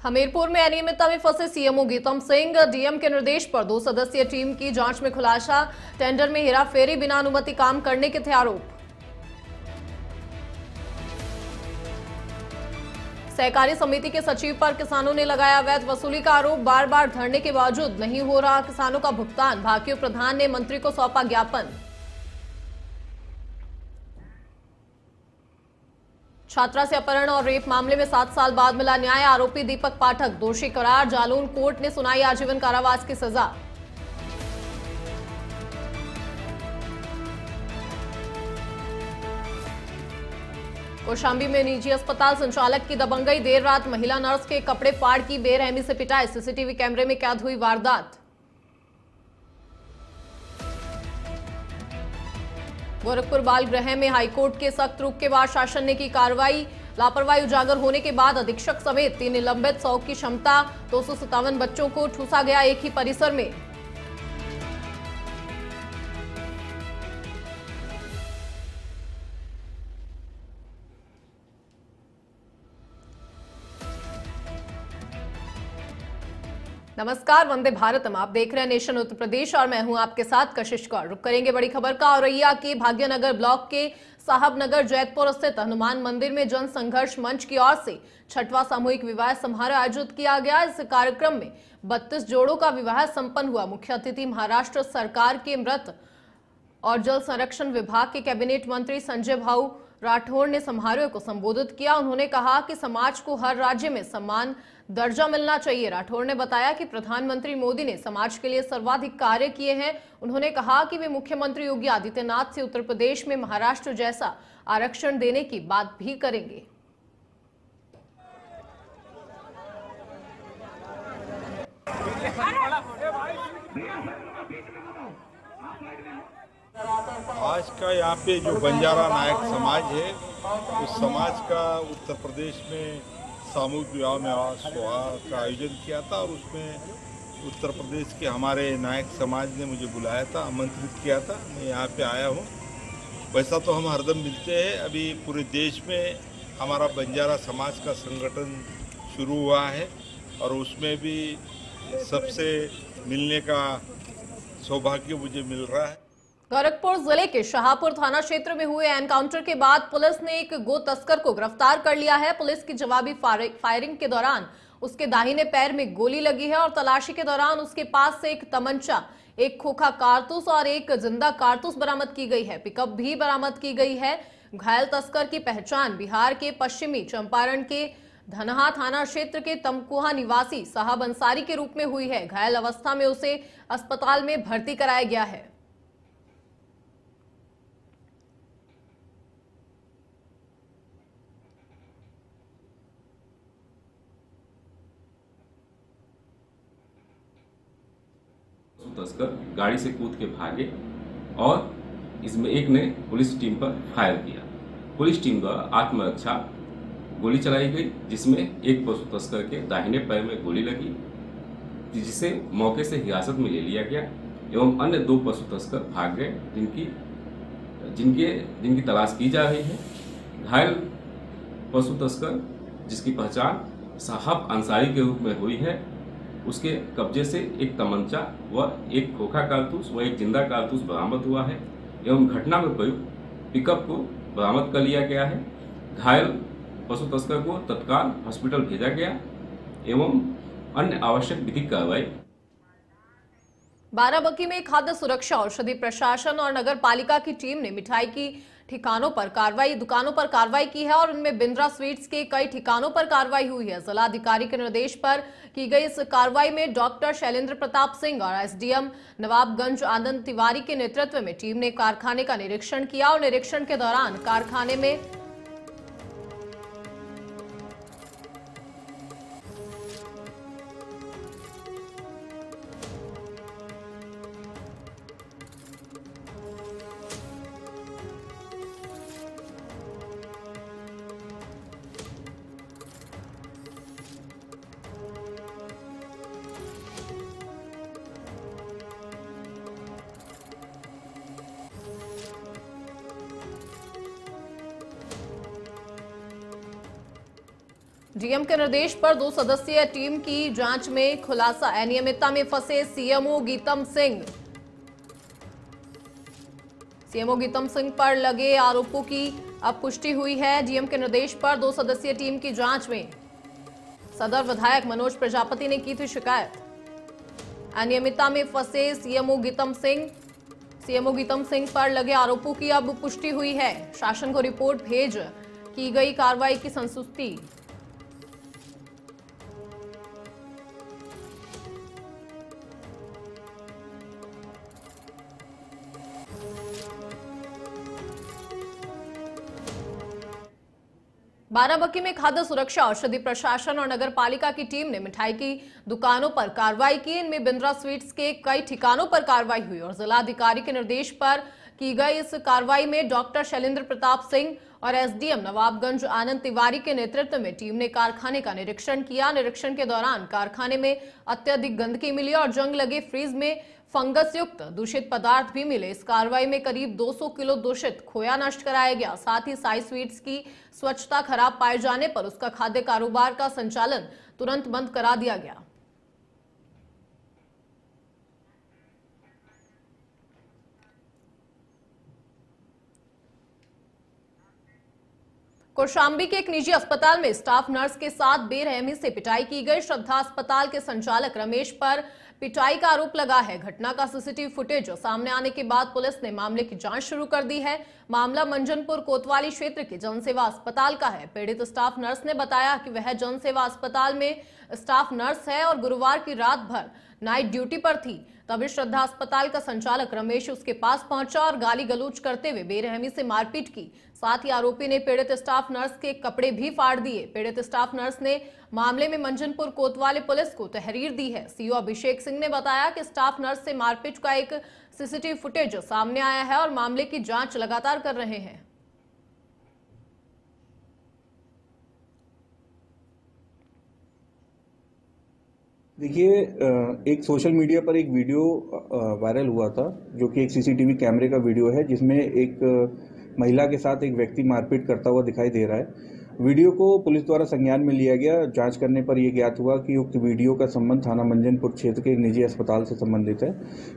हमीरपुर में अनियमितता में फंसे सीएमओ गीतम सिंह, डीएम के निर्देश पर 2 सदस्यीय टीम की जांच में खुलासा। टेंडर में हेराफेरी बिना अनुमति काम करने के थे आरोप। सहकारी समिति के सचिव पर किसानों ने लगाया अवैध वसूली का आरोप। बार बार धरने के बावजूद नहीं हो रहा किसानों का भुगतान। भाकियू प्रधान ने मंत्री को सौंपा ज्ञापन। छात्रा से अपहरण और रेप मामले में 7 साल बाद मिला न्याय। आरोपी दीपक पाठक दोषी करार। जालौन कोर्ट ने सुनाई आजीवन कारावास की सजा। कौशाम्बी में निजी अस्पताल संचालक की दबंगई। देर रात महिला नर्स के कपड़े फाड़ की बेरहमी से पिटाई। सीसीटीवी कैमरे में कैद हुई वारदात। गोरखपुर बाल गृह में हाईकोर्ट के सख्त रुख के बाद शासन ने की कार्रवाई। लापरवाही उजागर होने के बाद अधीक्षक समेत 3 निलंबित। 100 की क्षमता 257 बच्चों को ठूसा गया एक ही परिसर में। नमस्कार, वंदे भारतम। आप देख रहे हैं नेशन उत्तर प्रदेश और मैं हूं आपके साथ कशिश कौर। रुक करेंगे बड़ी खबर का। औरैया के भाग्यनगर ब्लॉक के साहबनगर जैतपुर स्थित हनुमान मंदिर में जन संघर्ष मंच की ओर से 6वां सामूहिक विवाह समारोह आयोजित किया गया। इस कार्यक्रम में 32 जोड़ों का विवाह संपन्न हुआ। मुख्य अतिथि महाराष्ट्र सरकार के मृत और जल संरक्षण विभाग के कैबिनेट मंत्री संजय भाऊ राठौड़ ने समारोह को संबोधित किया। उन्होंने कहा कि समाज को हर राज्य में समान दर्जा मिलना चाहिए। राठौड़ ने बताया कि प्रधानमंत्री मोदी ने समाज के लिए सर्वाधिक कार्य किए हैं। उन्होंने कहा कि वे मुख्यमंत्री योगी आदित्यनाथ से उत्तर प्रदेश में महाराष्ट्र जैसा आरक्षण देने की बात भी करेंगे। आज का यहाँ पे जो बंजारा नायक समाज है, उस समाज का उत्तर प्रदेश में सामूहिक विवाह में सुहाग का आयोजन किया था और उसमें उत्तर प्रदेश के हमारे नायक समाज ने मुझे बुलाया था, आमंत्रित किया था। मैं यहाँ पे आया हूँ। वैसा तो हम हरदम मिलते हैं। अभी पूरे देश में हमारा बंजारा समाज का संगठन शुरू हुआ है और उसमें भी सबसे मिलने का सौभाग्य मुझे मिल रहा है। गोरखपुर जिले के शाहपुर थाना क्षेत्र में हुए एनकाउंटर के बाद पुलिस ने एक गो तस्कर को गिरफ्तार कर लिया है। पुलिस की जवाबी फायरिंग के दौरान उसके दाहिने पैर में गोली लगी है और तलाशी के दौरान उसके पास से एक तमंचा, एक खोखा कारतूस और एक जिंदा कारतूस बरामद की गई है। पिकअप भी बरामद की गई है। घायल तस्कर की पहचान बिहार के पश्चिमी चंपारण के धनहा थाना क्षेत्र के तमकुहा निवासी साहब अंसारी के रूप में हुई है। घायल अवस्था में उसे अस्पताल में भर्ती कराया गया है। तस्कर गाड़ी से कूद के भागे और इसमें एक ने पुलिस टीम पर फायर किया। पुलिस टीम द्वारा आत्मरक्षा गोली चलाई गई, जिसमें एक पशु तस्कर के दाहिने पैर में गोली लगी, जिसे मौके से हिरासत में ले लिया गया एवं अन्य 2 पशु तस्कर भाग गए, जिनकी तलाश की जा रही है। घायल पशु तस्कर, जिसकी पहचान साहब अंसारी के रूप में हुई है, उसके कब्जे से एक तमंचा व एक खोखा कारतूस व एक जिंदा कारतूस बरामद हुआ है एवं घटना में प्रयुक्त पिकअप को बरामद कर लिया गया है। घायल पशु तस्कर को तत्काल हॉस्पिटल भेजा गया एवं अन्य आवश्यक विधिक कार्रवाई। बाराबंकी में खाद्य सुरक्षा, औषधि प्रशासन और नगर पालिका की टीम ने मिठाई की दुकानों पर कार्रवाई की है और उनमें बिंद्रा स्वीट्स के कई ठिकानों पर कार्रवाई हुई है। जिला अधिकारी के निर्देश पर की गई इस कार्रवाई में डॉक्टर शैलेंद्र प्रताप सिंह और एसडीएम नवाबगंज आनंद तिवारी के नेतृत्व में टीम ने कारखाने का निरीक्षण किया और निरीक्षण के दौरान कारखाने में डीएम के निर्देश पर 2 सदस्यीय टीम की जांच में खुलासा, अनियमितता में फंसे सीएमओ गीतम सिंह। सीएमओ गीतम सिंह पर लगे आरोपों की अब पुष्टि हुई है। डीएम के निर्देश पर 2 सदस्यीय टीम की जांच में सदर विधायक मनोज प्रजापति ने की थी शिकायत। अनियमितता में फंसे सीएमओ गीतम सिंह पर लगे आरोपों की अब पुष्टि हुई है। शासन को रिपोर्ट भेज की गई कार्रवाई की संतुष्टि। बाराबंकी में खाद्य सुरक्षा, औषधि प्रशासन और नगर पालिका की टीम ने मिठाई की दुकानों पर कार्रवाई की। इनमें बिंद्रा स्वीट्स के कई ठिकानों पर कार्रवाई हुई और जिलाधिकारी के निर्देश पर की गई इस कार्रवाई में डॉक्टर शैलेंद्र प्रताप सिंह और एसडीएम नवाबगंज आनंद तिवारी के नेतृत्व में टीम ने कारखाने का निरीक्षण किया। निरीक्षण के दौरान कारखाने में अत्यधिक गंदगी मिली और जंग लगे फ्रीज में फंगस युक्त दूषित पदार्थ भी मिले। इस कार्रवाई में करीब 200 किलो दूषित खोया नष्ट कराया गया। साथ ही साई स्वीट्स की स्वच्छता खराब पाए जाने पर उसका खाद्य कारोबार का संचालन तुरंत बंद करा दिया गया। कौशाम्बी के एक निजी अस्पताल में स्टाफ नर्स के साथ बेरहमी से पिटाई की गई। श्रद्धा अस्पताल के संचालक रमेश पर पिटाई का आरोप लगा है। घटना का सीसीटीवी फुटेज सामने आने के बाद पुलिस ने मामले की जांच शुरू कर दी है। मामला मंजनपुर कोतवाली क्षेत्र के जनसेवा अस्पताल का है। पीड़ित स्टाफ नर्स ने बताया कि वह जनसेवा अस्पताल में स्टाफ नर्स है और गुरुवार की रात भर नाइट ड्यूटी पर थी। तभी श्रद्धा अस्पताल का संचालक रमेश उसके पास पहुंचा और गाली गलौज करते हुए बेरहमी से मारपीट की। साथ ही आरोपी ने पीड़ित स्टाफ नर्स के कपड़े भी फाड़ दिए। पीड़ित स्टाफ नर्स ने मामले में मंजनपुर कोतवाली पुलिस को तहरीर दी है। सीओ अभिषेक सिंह ने बताया कि स्टाफ नर्स से मारपीट का एक सीसीटीवी फुटेज सामने आया है और मामले की जांच लगातार कर रहे हैं। देखिए, एक सोशल मीडिया पर एक वीडियो वायरल हुआ था जो कि एक सीसीटीवी कैमरे का वीडियो है, जिसमें एक महिला के साथ एक व्यक्ति मारपीट करता हुआ दिखाई दे रहा है। वीडियो को पुलिस द्वारा संज्ञान में लिया गया। जांच करने पर यह ज्ञात हुआ कि उक्त वीडियो का संबंध थाना मंजनपुर क्षेत्र के एक निजी अस्पताल से संबंधित है।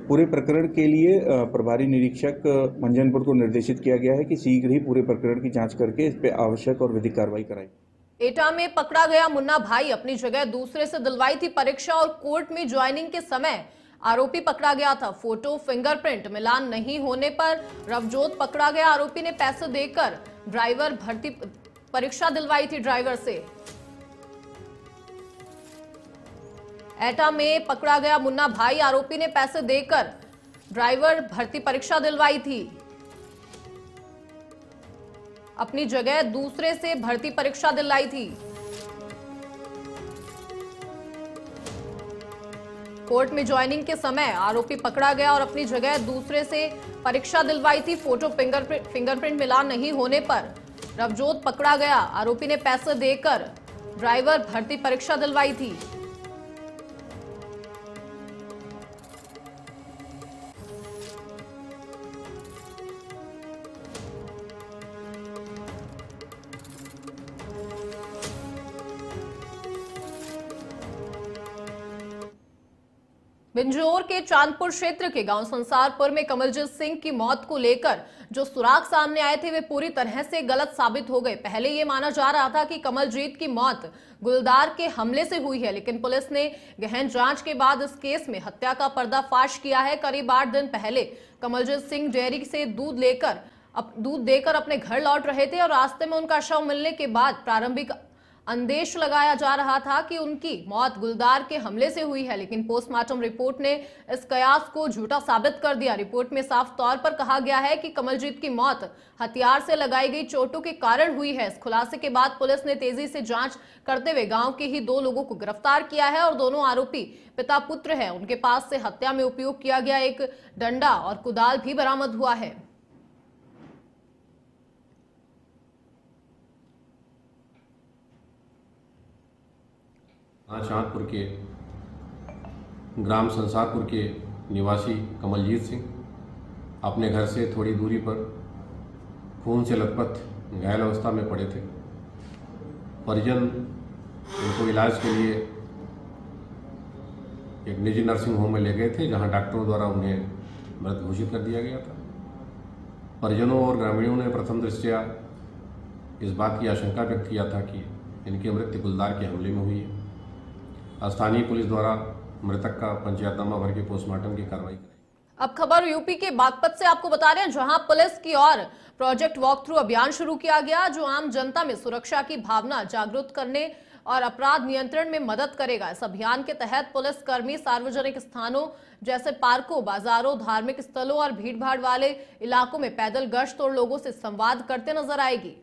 पूरे प्रकरण के लिए प्रभारी निरीक्षक मंजनपुर को निर्देशित किया गया है कि शीघ्र ही पूरे प्रकरण की जाँच करके इस पर आवश्यक और विधिक कार्रवाई कराए। एटा में पकड़ा गया मुन्ना भाई अपनी जगह दूसरे से दिलवाई थी परीक्षा और कोर्ट में ज्वाइनिंग के समय आरोपी पकड़ा गया था। फोटो फिंगरप्रिंट मिलान नहीं होने पर रवजोत पकड़ा गया। आरोपी ने पैसे देकर ड्राइवर भर्ती परीक्षा दिलवाई थी ड्राइवर से। एटा में पकड़ा गया मुन्ना भाई, आरोपी ने पैसे देकर ड्राइवर भर्ती परीक्षा दिलवाई थी। अपनी जगह दूसरे से भर्ती परीक्षा दिलाई थी। कोर्ट में ज्वाइनिंग के समय आरोपी पकड़ा गया और अपनी जगह दूसरे से परीक्षा दिलवाई थी। फोटो फिंगरप्रिंट मिलान नहीं होने पर रवजोत पकड़ा गया। आरोपी ने पैसे देकर ड्राइवर भर्ती परीक्षा दिलवाई थी। बिंजोर के चांदपुर क्षेत्र के गांव संसारपुर में कमलजीत सिंह की मौत को लेकर जो सुराग सामने आए थे वे पूरी तरह से गलत साबित हो गए। पहले ये माना जा रहा था कि कमलजीत की मौत गुलदार के हमले से हुई है, लेकिन पुलिस ने गहन जांच के बाद इस केस में हत्या का पर्दाफाश किया है। करीब 8 दिन पहले कमलजीत सिंह डेयरी से दूध देकर अपने घर लौट रहे थे और रास्ते में उनका शव मिलने के बाद प्रारंभिक अंदेश लगाया जा रहा था कि उनकी मौत गुलदार के हमले से हुई है, लेकिन पोस्टमार्टम रिपोर्ट ने इस कयास को झूठा साबित कर दिया। रिपोर्ट में साफ तौर पर कहा गया है कि कमलजीत की मौत हथियार से लगाई गई चोटों के कारण हुई है। इस खुलासे के बाद पुलिस ने तेजी से जांच करते हुए गांव के ही 2 लोगों को गिरफ्तार किया है और दोनों आरोपी पिता पुत्र है। उनके पास से हत्या में उपयोग किया गया एक डंडा और कुदाल भी बरामद हुआ है। चांदपुर के ग्राम संसारपुर के निवासी कमलजीत सिंह अपने घर से थोड़ी दूरी पर खून से लथपथ घायल अवस्था में पड़े थे। परिजन उनको इलाज के लिए एक निजी नर्सिंग होम में ले गए थे, जहां डॉक्टरों द्वारा उन्हें मृत घोषित कर दिया गया था। परिजनों और ग्रामीणों ने प्रथम दृष्टया इस बात की आशंका व्यक्त किया था कि इनकी मृत्यु गुलदार के हमले में हुई है। स्थानीय पुलिस द्वारा मृतक का पंचायतनामा भर के पोस्टमार्टम की कार्रवाई कराई। अब खबर यूपी के बागपत से आपको बता रहे हैं, जहां पुलिस की ओर प्रोजेक्ट वॉक थ्रू अभियान शुरू किया गया, जो आम जनता में सुरक्षा की भावना जागरूक करने और अपराध नियंत्रण में मदद करेगा। इस अभियान के तहत पुलिस कर्मी सार्वजनिक स्थानों जैसे पार्कों, बाजारों, धार्मिक स्थलों और भीड़भाड़ वाले इलाकों में पैदल गश्त और लोगों से संवाद करते नजर आएगी।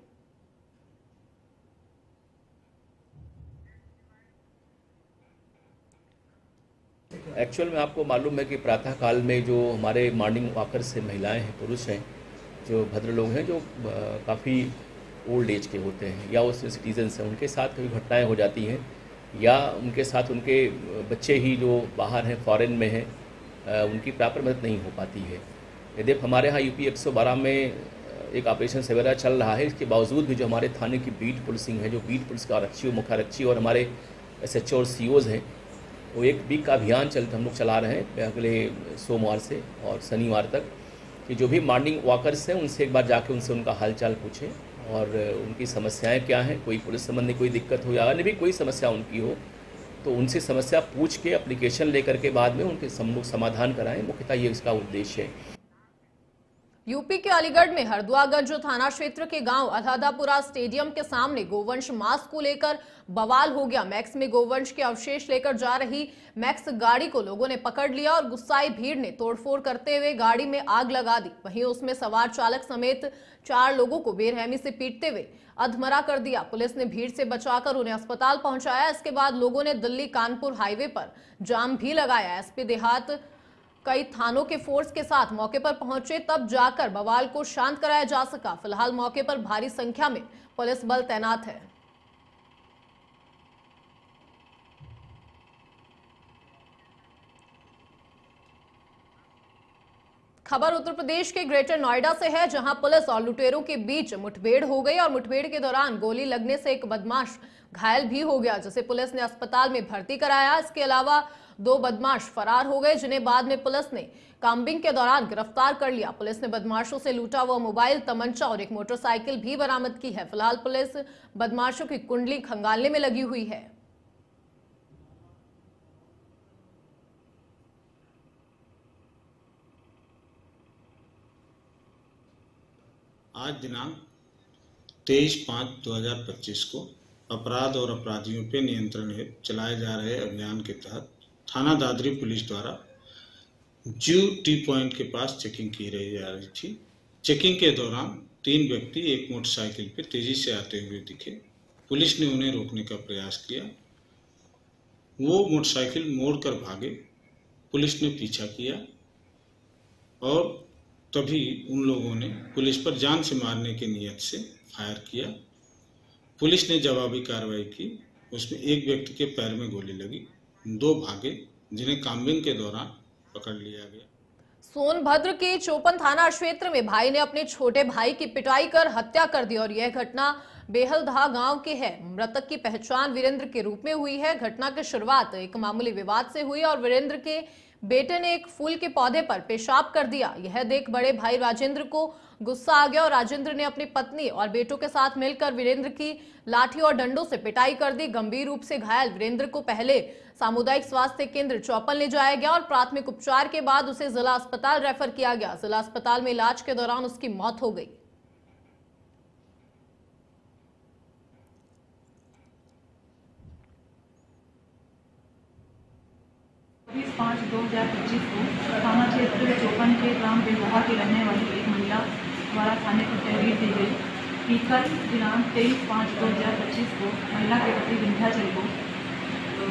एक्चुअल में आपको मालूम है कि प्रातः काल में जो हमारे मॉर्निंग वॉकर्स से महिलाएं हैं, पुरुष हैं, जो भद्र लोग हैं, जो काफ़ी ओल्ड एज के होते हैं या उस सिटीजन्स हैं, उनके साथ कभी घटनाएं हो जाती हैं या उनके साथ उनके बच्चे ही जो बाहर हैं, फॉरेन में हैं, उनकी प्रॉपर मदद नहीं हो पाती है। यद्यप हमारे यहाँ यूपी 112 में एक ऑपरेशन सवेरा चल रहा है, इसके बावजूद भी जो हमारे थाने की बीट पुलिसिंग है, जो बीट पुलिस का आरक्षी, मुख्यारक्षी और हमारे SHO और COs हैं, वो एक वीक का अभियान हम लोग चला रहे हैं अगले सोमवार से और शनिवार तक, कि जो भी मॉर्निंग वॉकर्स हैं उनसे एक बार जाके उनसे उनका हालचाल पूछें और उनकी समस्याएं क्या हैं, कोई पुलिस संबंधी कोई दिक्कत हो या अन्य भी कोई समस्या उनकी हो तो उनसे समस्या पूछ के एप्लीकेशन लेकर के बाद में उनके समाधान कराएं। मुख्यतः ये इसका उद्देश्य है। यूपी के अलीगढ़ में हरदुआगंज थाना क्षेत्र के गांव अधादापुरा स्टेडियम के सामने गोवंश मांस को लेकर बवाल हो गया। मैक्स में गोवंश के अवशेष लेकर जा रही मैक्स गाड़ी को लोगों ने पकड़ लिया और गुस्साई भीड़ ने तोड़फोड़ करते हुए गाड़ी में आग लगा दी। वहीं उसमें सवार चालक समेत 4 लोगों को बेरहमी से पीटते हुए अधमरा कर दिया। पुलिस ने भीड़ से बचाकर उन्हें अस्पताल पहुंचाया। इसके बाद लोगों ने दिल्ली कानपुर हाईवे पर जाम भी लगाया। SP देहात कई थानों के फोर्स के साथ मौके पर पहुंचे, तब जाकर बवाल को शांत कराया जा सका। फिलहाल मौके पर भारी संख्या में पुलिस बल तैनात है। खबर उत्तर प्रदेश के ग्रेटर नोएडा से है, जहां पुलिस और लुटेरों के बीच मुठभेड़ हो गई और मुठभेड़ के दौरान गोली लगने से एक बदमाश घायल भी हो गया, जिसे पुलिस ने अस्पताल में भर्ती कराया। इसके अलावा 2 बदमाश फरार हो गए, जिन्हें बाद में पुलिस ने काम्बिंग के दौरान गिरफ्तार कर लिया। पुलिस ने बदमाशों से लूटा हुआ मोबाइल, तमंचा और एक मोटरसाइकिल भी बरामद की है। फिलहाल पुलिस बदमाशों की कुंडली खंगालने में लगी हुई है। आज दिनांक 23/5/2025 को अपराध और अपराधियों पर नियंत्रण हेतु चलाए जा रहे अभियान के तहत थाना दादरी पुलिस द्वारा जू टी पॉइंट के पास चेकिंग की जा रही थी। चेकिंग के दौरान 3 व्यक्ति एक मोटरसाइकिल पर तेजी से आते हुए दिखे। पुलिस ने उन्हें रोकने का प्रयास किया। वो मोटरसाइकिल मोड़कर भागे। पुलिस ने पीछा किया और तभी उन लोगों ने पुलिस पर जान से मारने की नीयत से फायर किया। पुलिस ने जवाबी कार्रवाई की। उसमें एक व्यक्ति के पैर में गोली लगी, 2 भागे, जिन्हें काम्बिंग के दौरान पकड़ लिया गया। सोनभद्र के चौपन थाना क्षेत्र में भाई ने अपने छोटे भाई की पिटाई कर हत्या कर दी और यह घटना बेहलदहा गांव के है। मृतक की पहचान वीरेंद्र के रूप में हुई है। घटना की शुरुआत एक मामूली विवाद से हुई और वीरेंद्र के बेटे ने एक फूल के पौधे पर पेशाब कर दिया। यह देख बड़े भाई राजेंद्र को गुस्सा आ गया और राजेंद्र ने अपनी पत्नी और बेटों के साथ मिलकर वीरेंद्र की लाठी और डंडों से पिटाई कर दी। गंभीर रूप से घायल वीरेंद्र को पहले सामुदायिक स्वास्थ्य केंद्र चौपन ले जाया गया और प्राथमिक उपचार के बाद उसे जिला अस्पताल रेफर किया गया। जिला अस्पताल में इलाज के दौरान उसकी मौत हो गई। 20/5/2025 को थाना क्षेत्र चौपन के ग्राम बेलदहा की रहने वाली एक महिला द्वारा थाने को तहरीर दी गई कि कल दिनांक 23/5/2025 को महिला के पति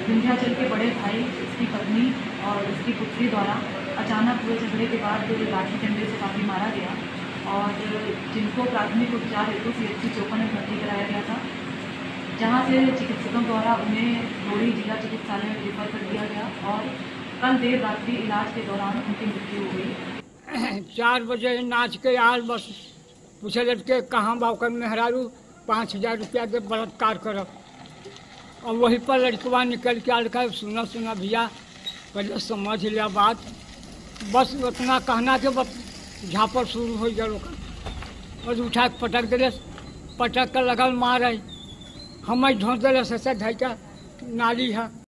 विंध्याचल के बड़े भाई, इसकी पत्नी और इसकी पुत्री द्वारा अचानक हुए झगड़े के बाद लाठी डंडे से काफ़ी मारा गया और जिनको प्राथमिक उपचार हेतु CHC चौपन में भर्ती कराया गया था, जहां से चिकित्सकों द्वारा उन्हें लोहड़ी जिला चिकित्सालय में रेफर कर दिया गया और कल देर रात्रि इलाज के दौरान उनकी मृत्यु हो गई। 4 बजे नाच के आल बस पूछे लटके कहाँ बाकर मेहरारू 5000 रुपया के बलात्कार करब। और वहीं पर लड़कवा निकल के आल कर सुना सुना भैया पहले समझ लिया बात, बस उतना कहना के बस झापर शुरू हो गया लोग, बस उठा के पटक दिले, पटक कर लगल मारे, हम ढोंस दिले से ढाई का नाली है।